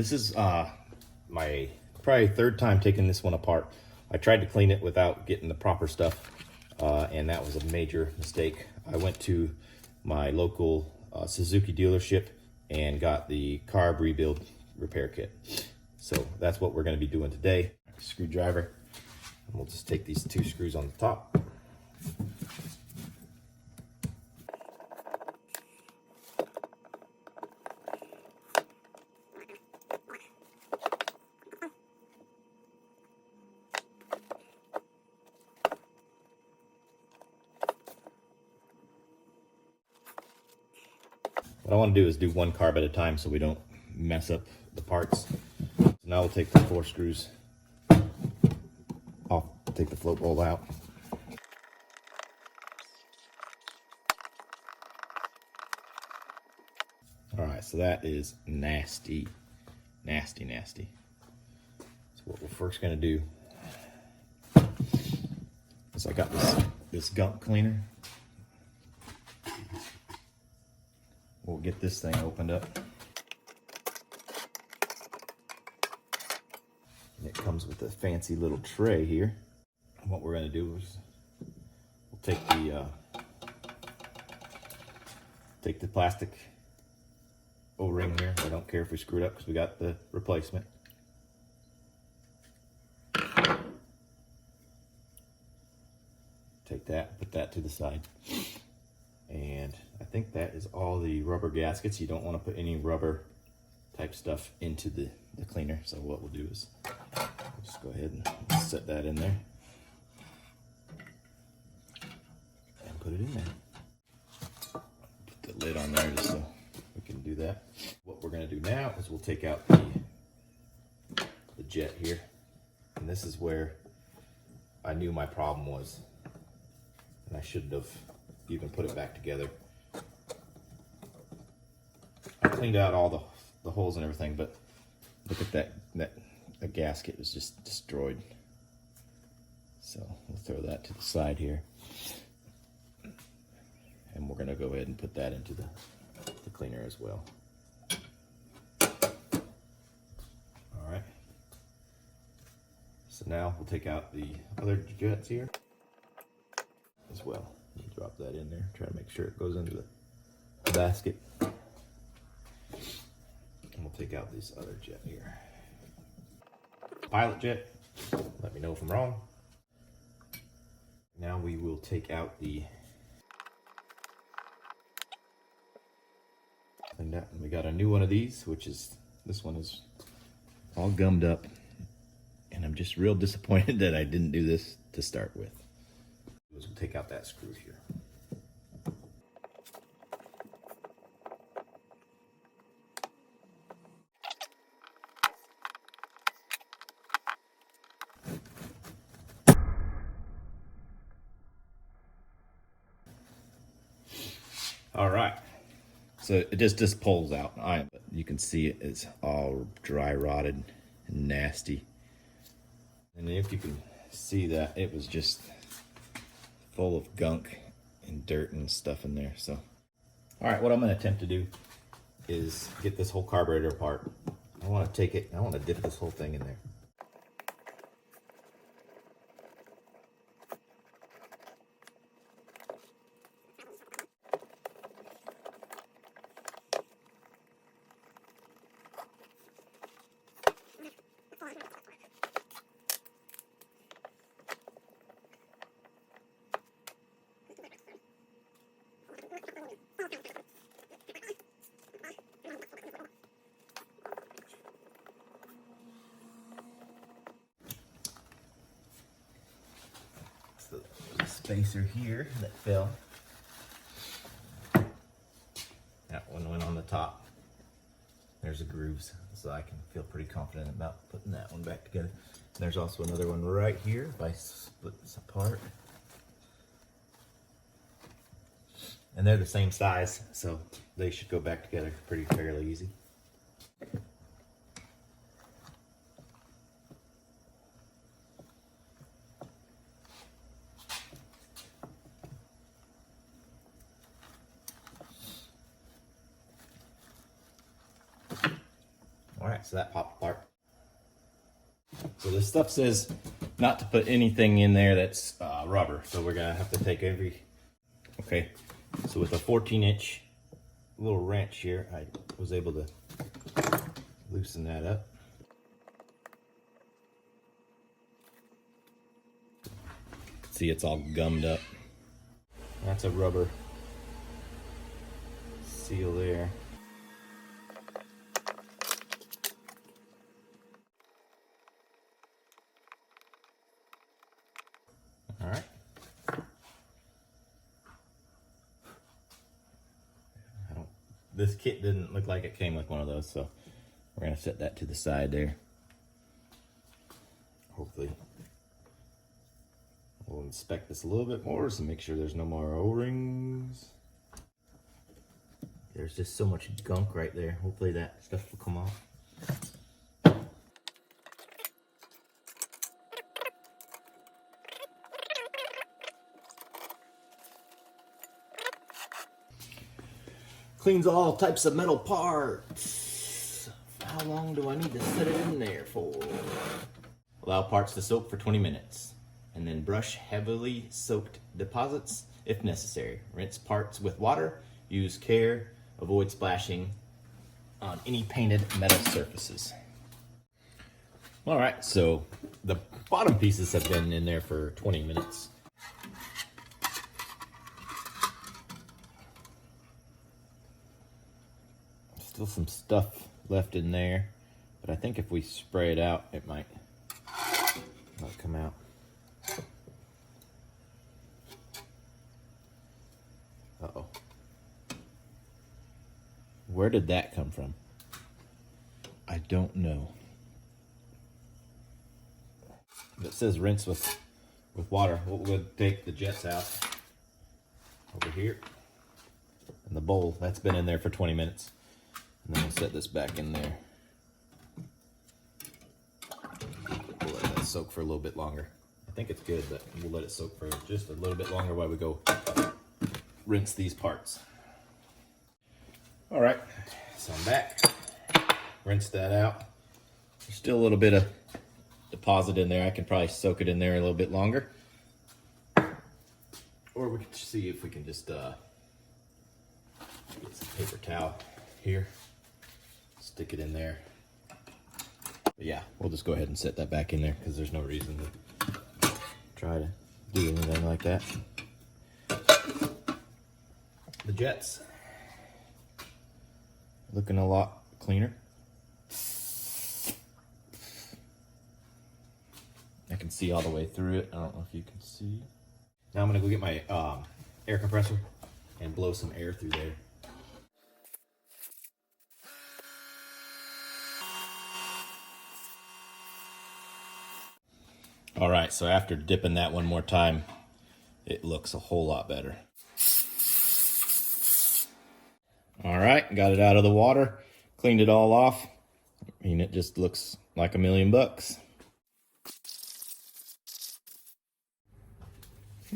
This is my probably third time taking this one apart. I tried to clean it without getting the proper stuff, and that was a major mistake. I went to my local Suzuki dealership and got the carb rebuild repair kit. So that's what we're going to be doing today. Screwdriver, and we'll just take these two screws on the top. What I want to do is do one carb at a time so we don't mess up the parts. So now we'll take the 4 screws off, take the float bolt out. All right, so that is nasty, nasty, nasty. So what we're first gonna do is I got this gunk cleaner. We'll get this thing opened up. And it comes with a fancy little tray here. And what we're going to do is we'll take the plastic O-ring here. I don't care if we screw it up because we got the replacement. Take that, put that to the side. And I think that is all the rubber gaskets. You don't want to put any rubber type stuff into the cleaner. So what we'll do is we'll just go ahead and set that in there and put it in there. Put the lid on there just so we can do that. What we're going to do now is we'll take out the jet here. And this is where I knew my problem was. And I shouldn't have even put it back together. I cleaned out all the holes and everything, but look at that the gasket was just destroyed. So we'll throw that to the side here. And we're gonna go ahead and put that into the cleaner as well. All right. So now we'll take out the other jets here as well. Drop that in there, try to make sure it goes into the basket. And we'll take out this other jet here. Pilot jet, let me know if I'm wrong. Now we will take out the and we got a new one of these, which is, this one is all gummed up. And I'm just real disappointed that I didn't do this to start with. We'll take out that screw here. All right, so it just pulls out. You can see it's all dry rotted and nasty. And if you can see that, it was just full of gunk and dirt and stuff in there. So, all right, what I'm going to attempt to do is get this whole carburetor apart. I want to take it, I want to dip this whole thing in there. So there's a spacer here that fell. That one went on the top. There's the grooves, so I can feel pretty confident about putting that one back together. And there's also another one right here if I split this apart. And they're the same size, so they should go back together fairly easy. All right, right, so that popped apart. So this stuff says not to put anything in there that's rubber, so we're gonna have to take every, okay, so with a 14-inch little wrench here, I was able to loosen that up. See, it's all gummed up. That's a rubber seal there. All right. This kit didn't look like it came with one of those, so we're gonna set that to the side there. Hopefully we'll inspect this a little bit more to make sure there's no more O-rings. There's just so much gunk right there. Hopefully that stuff will come off. Cleans all types of metal parts. How long do I need to set it in there for? Allow parts to soak for 20 minutes. And then brush heavily soaked deposits if necessary. Rinse parts with water. Use care. Avoid splashing on any painted metal surfaces. All right, so the bottom pieces have been in there for 20 minutes. Still some stuff left in there, but I think if we spray it out, it might come out. Uh-oh. Where did that come from? I don't know. It says rinse with water. We'll take the jets out over here. And the bowl, that's been in there for 20 minutes. And then we'll set this back in there. We'll let that soak for a little bit longer. I think it's good, but we'll let it soak for just a little bit longer while we go rinse these parts. All right, so I'm back. Rinse that out. There's still a little bit of deposit in there. I can probably soak it in there a little bit longer. Or we can see if we can just get some paper towel here. Stick it in there. But yeah, we'll just go ahead and set that back in there because there's no reason to try to do anything like that. The jets, looking a lot cleaner. I can see all the way through it. I don't know if you can see. Now I'm gonna go get my air compressor and blow some air through there. All right, so after dipping that one more time, it looks a whole lot better. All right, got it out of the water, cleaned it all off. I mean, it just looks like $1,000,000.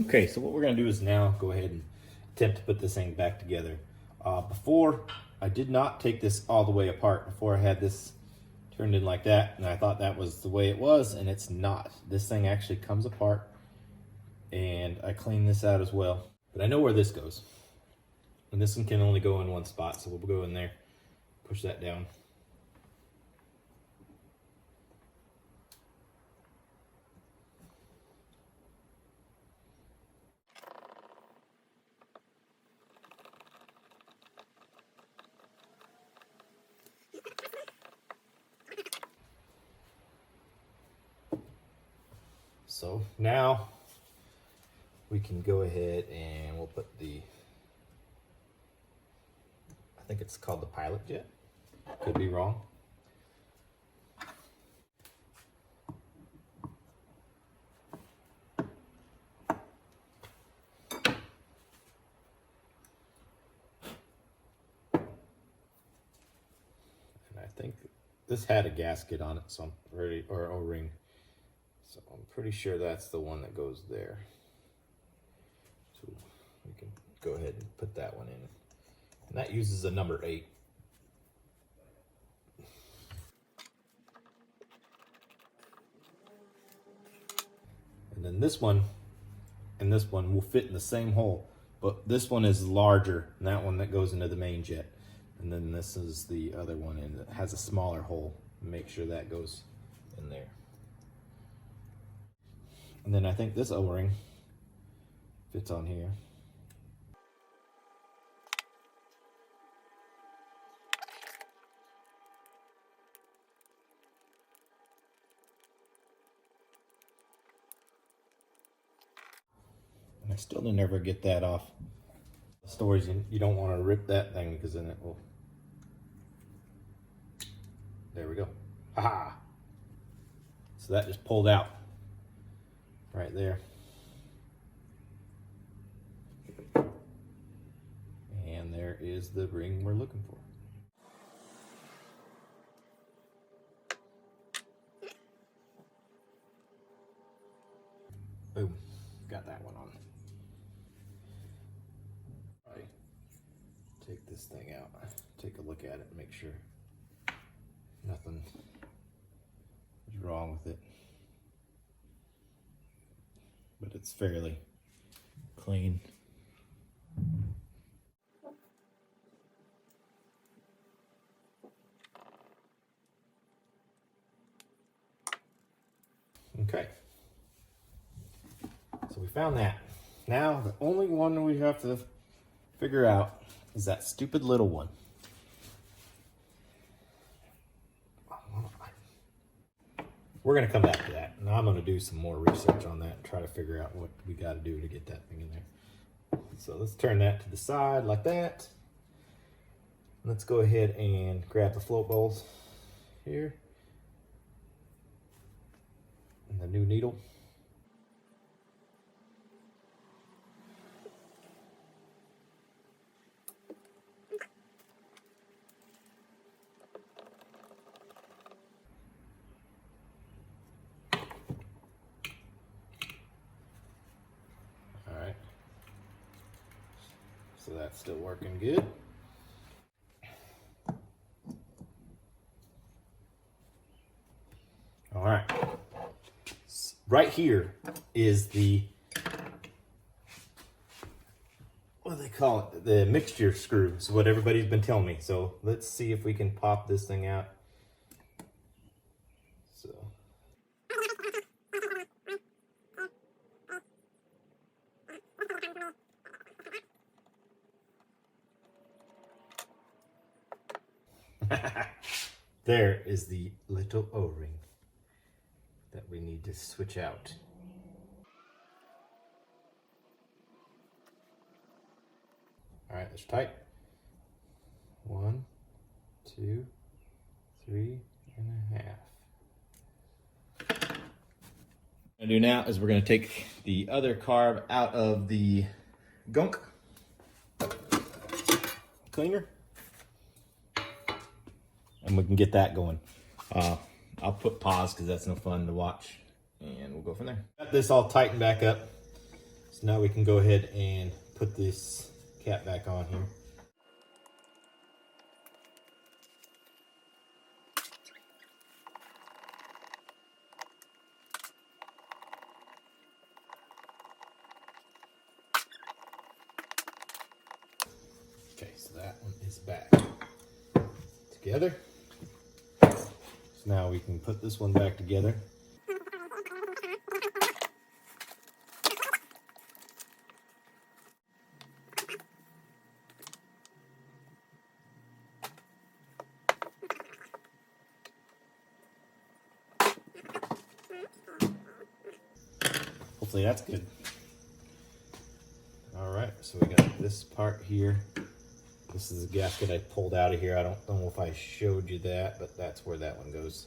Okay, so what we're gonna do is now go ahead and attempt to put this thing back together. Before, I did not take this all the way apart. Before I had this turned in like that, and I thought that was the way it was, and it's not. This thing actually comes apart, and I cleaned this out as well. But I know where this goes. And this one can only go in one spot, so we'll go in there, push that down. So now we can go ahead and we'll put the, I think it's called the pilot jet. Could be wrong. And I think this had a gasket on it, so I'm pretty, or O-ring. So I'm pretty sure that's the one that goes there. So we can go ahead and put that one in. And that uses a number 8. then this one and this one will fit in the same hole, but this one is larger than that one that goes into the main jet. And then this is the other one, and it has a smaller hole. Make sure that goes in there. And then I think this O-ring fits on here. And I still never get that off. The stories, you don't want to rip that thing because then it will. There we go. Haha. So that just pulled out right there. And there is the ring we're looking for. Boom. Got that one on. Right. Take this thing out. Take a look at it and make sure nothing is wrong with it. But it's fairly clean. Okay. So we found that. Now the only one we have to figure out is that stupid little one. We're gonna come back to that. Now I'm gonna do some more research on that and try to figure out what we gotta do to get that thing in there. So let's turn that to the side like that. Let's go ahead and grab the float bowls here. And the new needle. All right. So that's still working good. All right. Right here is the, what do they call it? The mixture screw. Is what everybody's been telling me. So let's see if we can pop this thing out. So. There is the little O-ring that we need to switch out. All right, let's tight. 1, 2, 3 and a half. What I'm gonna do now is we're gonna take the other carb out of the gunk cleaner, and we can get that going. I'll put pause because that's no fun to watch, and we'll go from there. Got this all tightened back up, so now we can go ahead and put this cap back on here. Okay, so that one is back together. So now we can put this one back together. Hopefully that's good. All right, so we got this part here. This is the gasket I pulled out of here. I don't know if I showed you that, but that's where that one goes.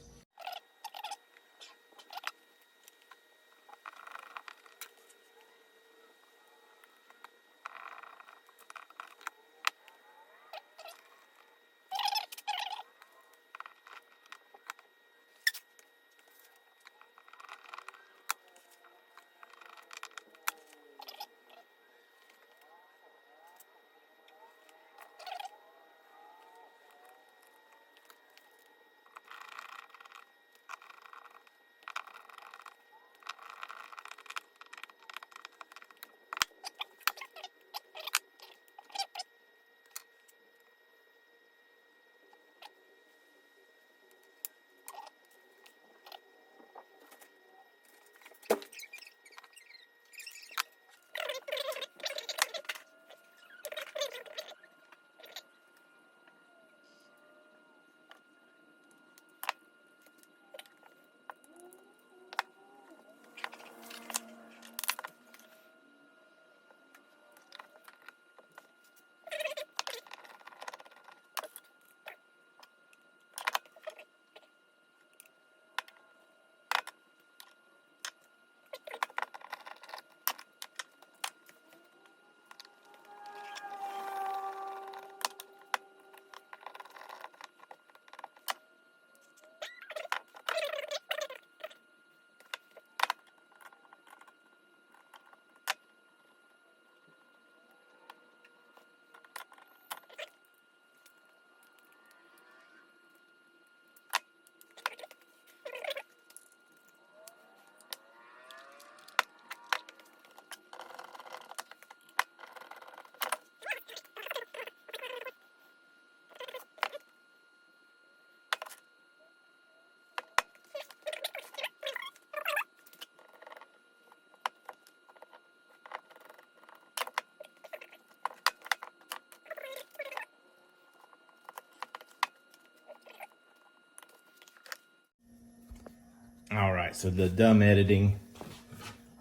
All right, so the dumb editing,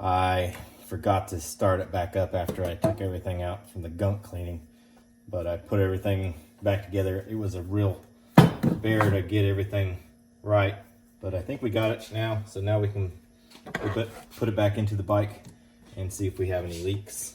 I forgot to start it back up after I took everything out from the gunk cleaning, but I put everything back together. It was a real bear to get everything right, but I think we got it now. So now we can put it back into the bike and see if we have any leaks.